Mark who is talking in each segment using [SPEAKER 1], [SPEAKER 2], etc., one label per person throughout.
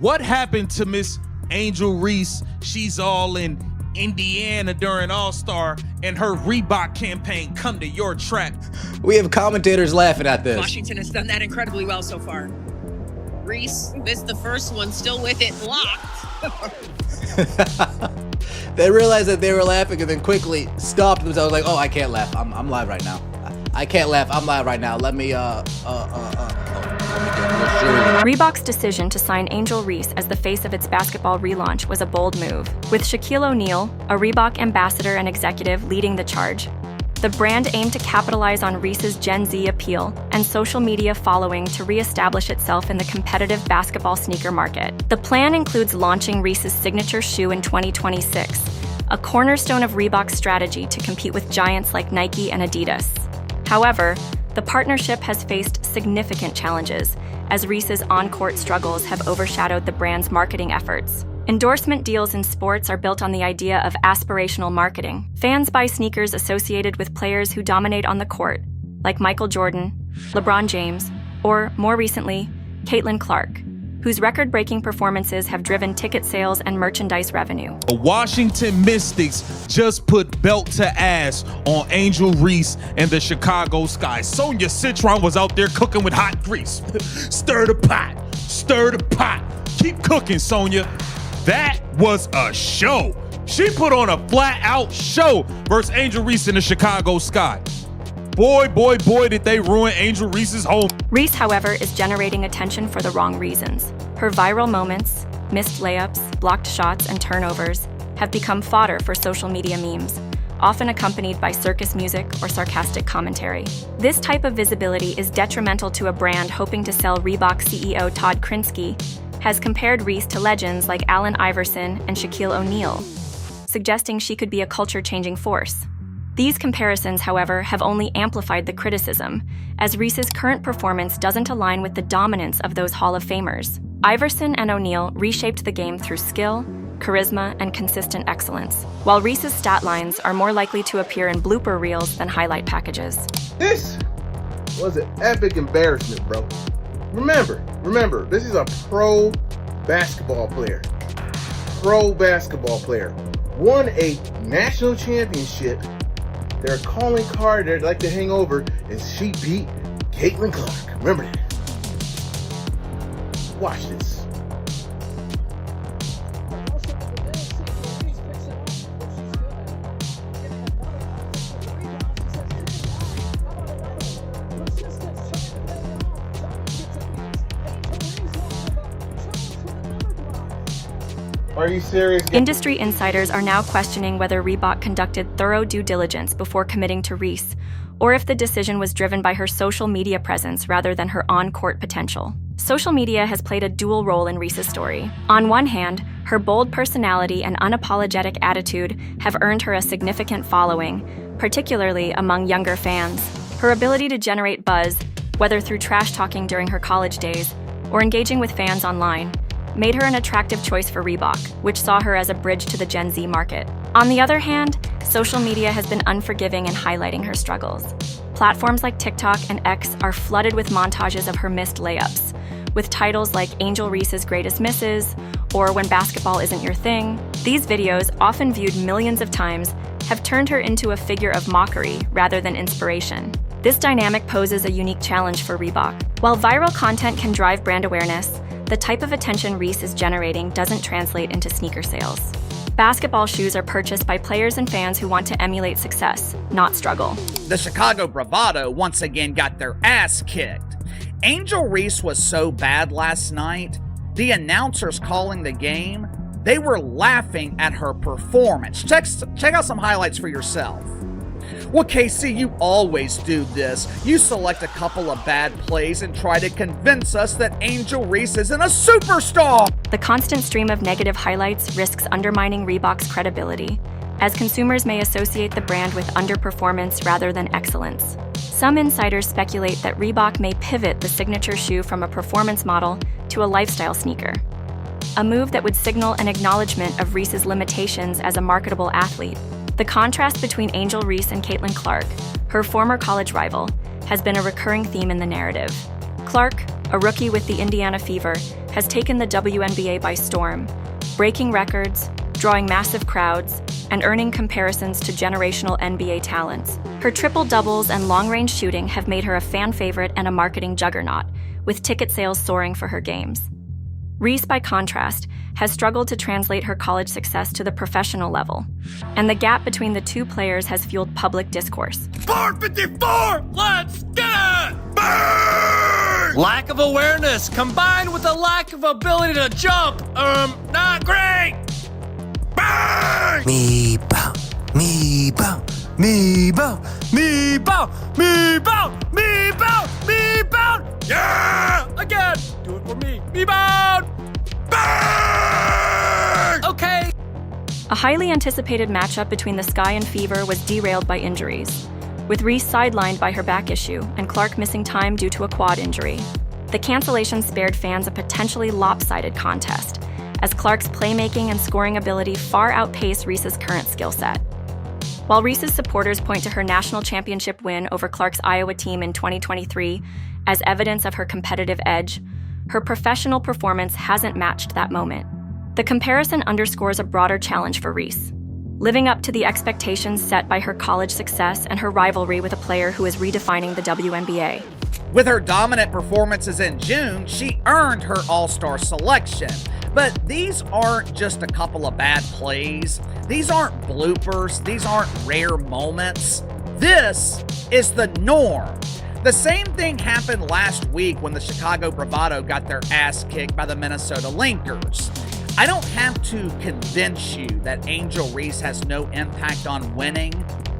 [SPEAKER 1] What happened to Miss Angel Reese? She's all in Indiana during All-Star, and her Reebok campaign come to your track.
[SPEAKER 2] We have commentators laughing at this.
[SPEAKER 3] Washington has done that incredibly well so far. Reese missed the first one, still with it locked.
[SPEAKER 2] They realized that they were laughing and then quickly stopped themselves like, oh, I can't laugh. I'm live right now. I can't laugh. I'm live right now. Let me get
[SPEAKER 4] Reebok's decision to sign Angel Reese as the face of its basketball relaunch was a bold move. With Shaquille O'Neal, a Reebok ambassador and executive, leading the charge, the brand aimed to capitalize on Reese's Gen Z appeal and social media following to reestablish itself in the competitive basketball sneaker market. The plan includes launching Reese's signature shoe in 2026, a cornerstone of Reebok's strategy to compete with giants like Nike and Adidas. However, the partnership has faced significant challenges, as Reese's on-court struggles have overshadowed the brand's marketing efforts. Endorsement deals in sports are built on the idea of aspirational marketing. Fans buy sneakers associated with players who dominate on the court, like Michael Jordan, LeBron James, or, more recently, Caitlin Clark, whose record-breaking performances have driven ticket sales and merchandise revenue.
[SPEAKER 1] The Washington Mystics just put belt to ass on Angel Reese and the Chicago Sky. Sonia Citron was out there cooking with hot grease. Stir the pot, stir the pot. Keep cooking, Sonia. That was a show. She put on a flat-out show versus Angel Reese in the Chicago Sky. Boy, did they ruin Angel Reese's home.
[SPEAKER 4] Reese, however, is generating attention for the wrong reasons. Her viral moments, missed layups, blocked shots, and turnovers have become fodder for social media memes, often accompanied by circus music or sarcastic commentary. This type of visibility is detrimental to a brand hoping to sell. Reebok CEO Todd Krinsky has compared Reese to legends like Allen Iverson and Shaquille O'Neal, suggesting she could be a culture-changing force. These comparisons, however, have only amplified the criticism, as Reese's current performance doesn't align with the dominance of those Hall of Famers. Iverson and O'Neal reshaped the game through skill, charisma, and consistent excellence, while Reese's stat lines are more likely to appear in blooper reels than highlight packages.
[SPEAKER 5] This was an epic embarrassment, bro. Remember, this is a pro basketball player. Won a national championship. Their calling card they'd like to hang over is she beat Caitlin Clark. Remember that. Watch this. Are you serious?
[SPEAKER 4] Industry insiders are now questioning whether Reebok conducted thorough due diligence before committing to Reese, or if the decision was driven by her social media presence rather than her on-court potential. Social media has played a dual role in Reese's story. On one hand, her bold personality and unapologetic attitude have earned her a significant following, particularly among younger fans. Her ability to generate buzz, whether through trash-talking during her college days or engaging with fans online, made her an attractive choice for Reebok, which saw her as a bridge to the Gen Z market. On the other hand, social media has been unforgiving in highlighting her struggles. Platforms like TikTok and X are flooded with montages of her missed layups, with titles like Angel Reese's Greatest Misses or When Basketball Isn't Your Thing. These videos, often viewed millions of times, have turned her into a figure of mockery rather than inspiration. This dynamic poses a unique challenge for Reebok. While viral content can drive brand awareness, the type of attention Reese is generating doesn't translate into sneaker sales. Basketball shoes are purchased by players and fans who want to emulate success, not struggle.
[SPEAKER 6] The Chicago Bravado once again got their ass kicked. Angel Reese was so bad last night, the announcers calling the game, they were laughing at her performance. Check out some highlights for yourself. Well, KC, you always do this. You select a couple of bad plays and try to convince us that Angel Reese isn't a superstar.
[SPEAKER 4] The constant stream of negative highlights risks undermining Reebok's credibility, as consumers may associate the brand with underperformance rather than excellence. Some insiders speculate that Reebok may pivot the signature shoe from a performance model to a lifestyle sneaker, a move that would signal an acknowledgement of Reese's limitations as a marketable athlete. The contrast between Angel Reese and Caitlin Clark, her former college rival, has been a recurring theme in the narrative. Clark, a rookie with the Indiana Fever, has taken the WNBA by storm, breaking records, drawing massive crowds, and earning comparisons to generational NBA talents. Her triple-doubles and long-range shooting have made her a fan favorite and a marketing juggernaut, with ticket sales soaring for her games. Reese, by contrast, has struggled to translate her college success to the professional level, and the gap between the two players has fueled public discourse.
[SPEAKER 7] 454! Let's get it! Burn! Lack of awareness combined with a lack of ability to jump. Not great! Burn!
[SPEAKER 8] Me bow, me bow, me bow, me bow, me bow, me bow, me bow.
[SPEAKER 7] Yeah! Again! Do it for me. Me bound! Burn! Okay.
[SPEAKER 4] A highly anticipated matchup between the Sky and Fever was derailed by injuries, with Reese sidelined by her back issue and Clark missing time due to a quad injury. The cancellation spared fans a potentially lopsided contest, as Clark's playmaking and scoring ability far outpaced Reese's current skill set. While Reese's supporters point to her national championship win over Clark's Iowa team in 2023 as evidence of her competitive edge, her professional performance hasn't matched that moment. The comparison underscores a broader challenge for Reese, living up to the expectations set by her college success and her rivalry with a player who is redefining the WNBA.
[SPEAKER 6] With her dominant performances in June, she earned her All-Star selection. But these aren't just a couple of bad plays. These aren't bloopers. These aren't rare moments. This is the norm. The same thing happened last week when the Chicago Bravado got their ass kicked by the Minnesota Lakers. I don't have to convince you that Angel Reese has no impact on winning.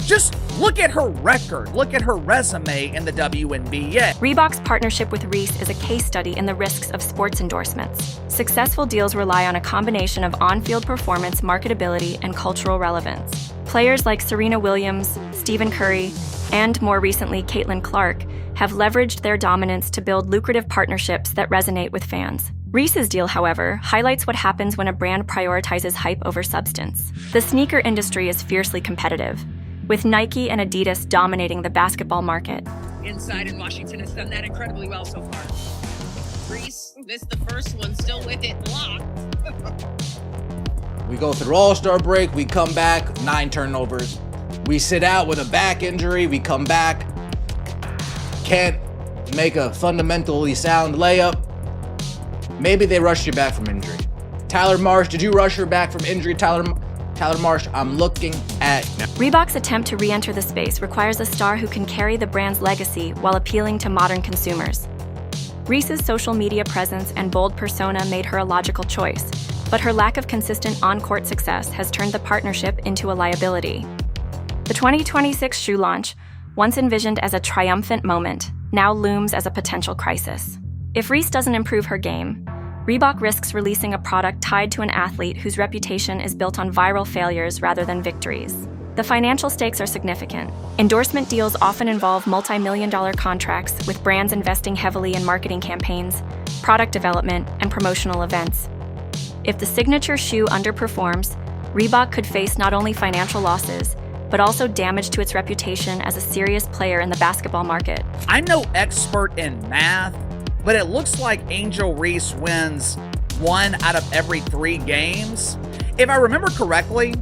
[SPEAKER 6] Just look at her record, look at her resume in the WNBA.
[SPEAKER 4] Reebok's partnership with Reese is a case study in the risks of sports endorsements. Successful deals rely on a combination of on-field performance, marketability, and cultural relevance. Players like Serena Williams, Stephen Curry, and more recently Caitlin Clark have leveraged their dominance to build lucrative partnerships that resonate with fans. Reese's deal, however, highlights what happens when a brand prioritizes hype over substance. The sneaker industry is fiercely competitive, with Nike and Adidas dominating the basketball market.
[SPEAKER 3] Inside, and Washington has done that incredibly well so far. Reese missed the first one, still with it, blocked.
[SPEAKER 2] We go through All-Star break, we come back, 9 turnovers. We sit out with a back injury, we come back, can't make a fundamentally sound layup. Maybe they rushed you back from injury. Tyler Marsh, did you rush her back from injury? Tyler Marsh, I'm looking at.
[SPEAKER 4] Reebok's attempt to re-enter the space requires a star who can carry the brand's legacy while appealing to modern consumers. Reese's social media presence and bold persona made her a logical choice, but her lack of consistent on-court success has turned the partnership into a liability. The 2026 shoe launch, once envisioned as a triumphant moment, now looms as a potential crisis. If Reese doesn't improve her game, Reebok risks releasing a product tied to an athlete whose reputation is built on viral failures rather than victories. The financial stakes are significant. Endorsement deals often involve multi-million-dollar contracts, with brands investing heavily in marketing campaigns, product development, and promotional events. If the signature shoe underperforms, Reebok could face not only financial losses, but also damage to its reputation as a serious player in the basketball market.
[SPEAKER 6] I'm no expert in math, but it looks like Angel Reese wins 1 out of every 3 games. If I remember correctly,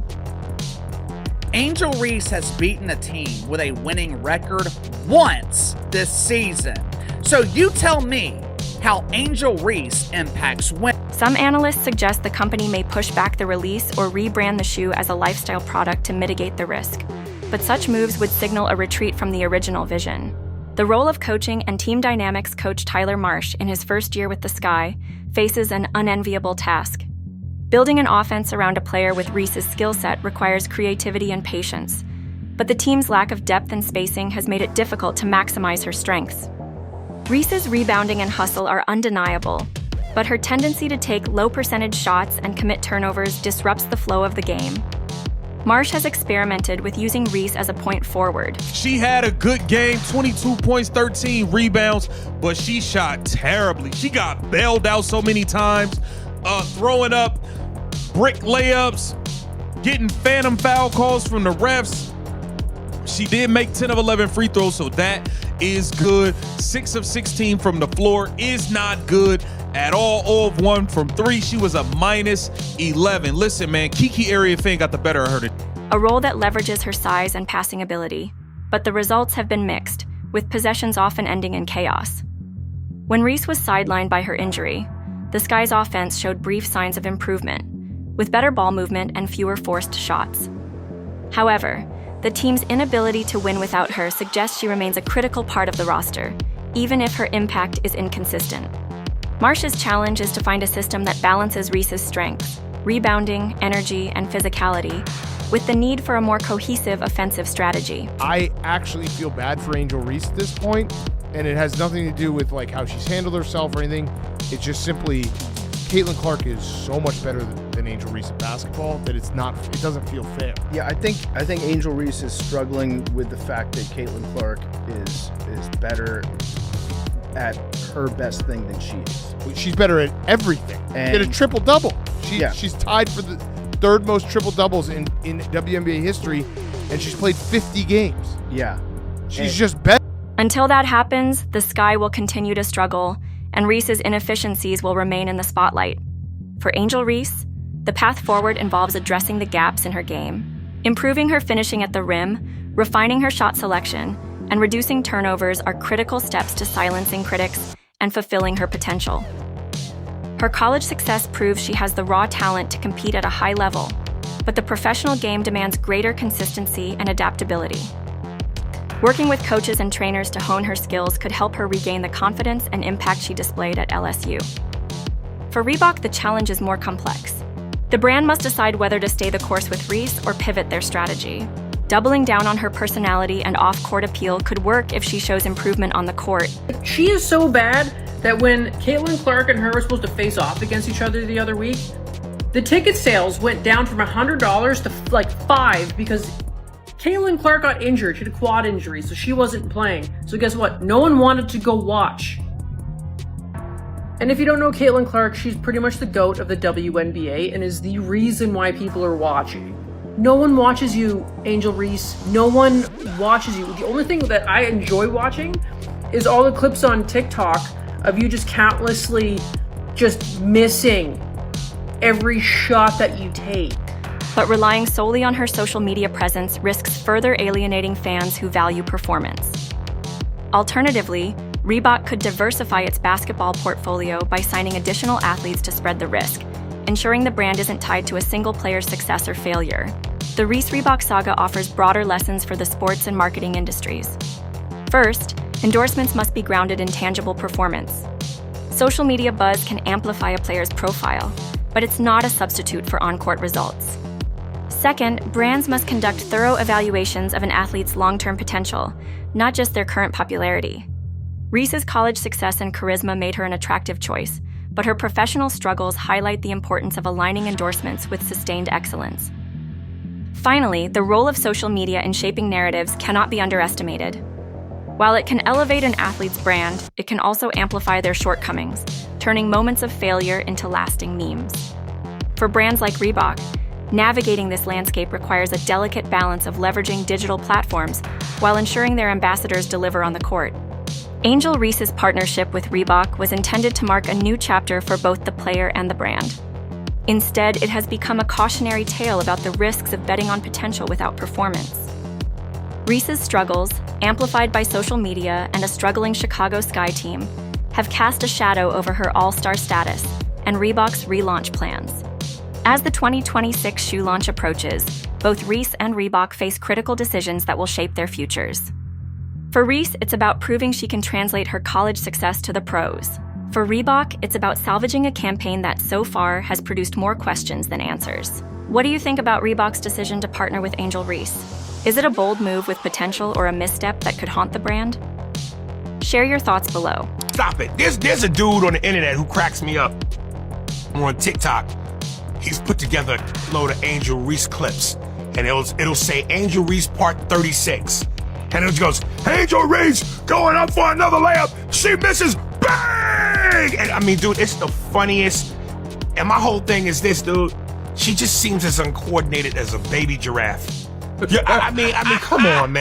[SPEAKER 6] Angel Reese has beaten a team with a winning record once this season. So you tell me how Angel Reese impacts win.
[SPEAKER 4] Some analysts suggest the company may push back the release or rebrand the shoe as a lifestyle product to mitigate the risk, but such moves would signal a retreat from the original vision. The role of coaching and team dynamics coach Tyler Marsh in his first year with the Sky faces an unenviable task. Building an offense around a player with Reese's skill set requires creativity and patience, but the team's lack of depth and spacing has made it difficult to maximize her strengths. Reese's rebounding and hustle are undeniable, but her tendency to take low-percentage shots and commit turnovers disrupts the flow of the game. Marsh has experimented with using Reese as a point forward.
[SPEAKER 1] She had a good game, 22 points, 13 rebounds, but she shot terribly. She got bailed out so many times, throwing up brick layups, getting phantom foul calls from the refs. She did make 10 of 11 free throws, so that is good. 6 of 16 from the floor is not good at all. 0 of 1 from 3. She was a -11. Listen, man, Kiki Area-Finn got the better of her.
[SPEAKER 4] A role that leverages her size and passing ability. But the results have been mixed, with possessions often ending in chaos. When Reese was sidelined by her injury, the Sky's offense showed brief signs of improvement, with better ball movement and fewer forced shots. However, the team's inability to win without her suggests she remains a critical part of the roster, even if her impact is inconsistent. Marsh's challenge is to find a system that balances Reese's strengths, rebounding, energy, and physicality, with the need for a more cohesive offensive strategy.
[SPEAKER 9] I actually feel bad for Angel Reese at this point, and it has nothing to do with like how she's handled herself or anything. It's just simply Caitlin Clark is so much better than Angel Reese at basketball that it doesn't feel fair.
[SPEAKER 10] Yeah, I think Angel Reese is struggling with the fact that Caitlin Clark is better at her best thing than she is.
[SPEAKER 9] She's better at everything.
[SPEAKER 10] And
[SPEAKER 9] did a triple-double. She's tied for the third most triple-doubles in WNBA history, and she's played 50 games.
[SPEAKER 10] Yeah.
[SPEAKER 9] She's just better.
[SPEAKER 4] Until that happens, the Sky will continue to struggle, and Reese's inefficiencies will remain in the spotlight. For Angel Reese, the path forward involves addressing the gaps in her game, improving her finishing at the rim, refining her shot selection, and reducing turnovers are critical steps to silencing critics and fulfilling her potential. Her college success proves she has the raw talent to compete at a high level, but the professional game demands greater consistency and adaptability. Working with coaches and trainers to hone her skills could help her regain the confidence and impact she displayed at LSU. For Reebok, the challenge is more complex. The brand must decide whether to stay the course with Reese or pivot their strategy. Doubling down on her personality and off-court appeal could work if she shows improvement on the court.
[SPEAKER 11] She is so bad that when Caitlin Clark and her were supposed to face off against each other the other week, the ticket sales went down from $100 to like $5 because Caitlin Clark got injured. She had a quad injury, so she wasn't playing. So guess what? No one wanted to go watch. And if you don't know Caitlin Clark, she's pretty much the GOAT of the WNBA and is the reason why people are watching. No one watches you, Angel Reese. No one watches you. The only thing that I enjoy watching is all the clips on TikTok of you just countlessly just missing every shot that you take.
[SPEAKER 4] But relying solely on her social media presence risks further alienating fans who value performance. Alternatively, Reebok could diversify its basketball portfolio by signing additional athletes to spread the risk, ensuring the brand isn't tied to a single player's success or failure. The Reese-Reebok saga offers broader lessons for the sports and marketing industries. First, endorsements must be grounded in tangible performance. Social media buzz can amplify a player's profile, but it's not a substitute for on-court results. Second, brands must conduct thorough evaluations of an athlete's long-term potential, not just their current popularity. Reese's college success and charisma made her an attractive choice, but her professional struggles highlight the importance of aligning endorsements with sustained excellence. Finally, the role of social media in shaping narratives cannot be underestimated. While it can elevate an athlete's brand, it can also amplify their shortcomings, turning moments of failure into lasting memes. For brands like Reebok, navigating this landscape requires a delicate balance of leveraging digital platforms while ensuring their ambassadors deliver on the court. Angel Reese's partnership with Reebok was intended to mark a new chapter for both the player and the brand. Instead, it has become a cautionary tale about the risks of betting on potential without performance. Reese's struggles, amplified by social media and a struggling Chicago Sky team, have cast a shadow over her all-star status and Reebok's relaunch plans. As the 2026 shoe launch approaches, both Reese and Reebok face critical decisions that will shape their futures. For Reese, it's about proving she can translate her college success to the pros. For Reebok, it's about salvaging a campaign that so far has produced more questions than answers. What do you think about Reebok's decision to partner with Angel Reese? Is it a bold move with potential or a misstep that could haunt the brand? Share your thoughts below.
[SPEAKER 12] Stop it. There's a dude on the internet who cracks me up. On TikTok. He's put together a load of Angel Reese clips, and it'll say Angel Reese part 36. And it goes, Angel Reese going up for another layup. She misses, bang! And I mean, dude, it's the funniest. And my whole thing is this, dude. She just seems as uncoordinated as a baby giraffe. Yeah, I mean, come on, man.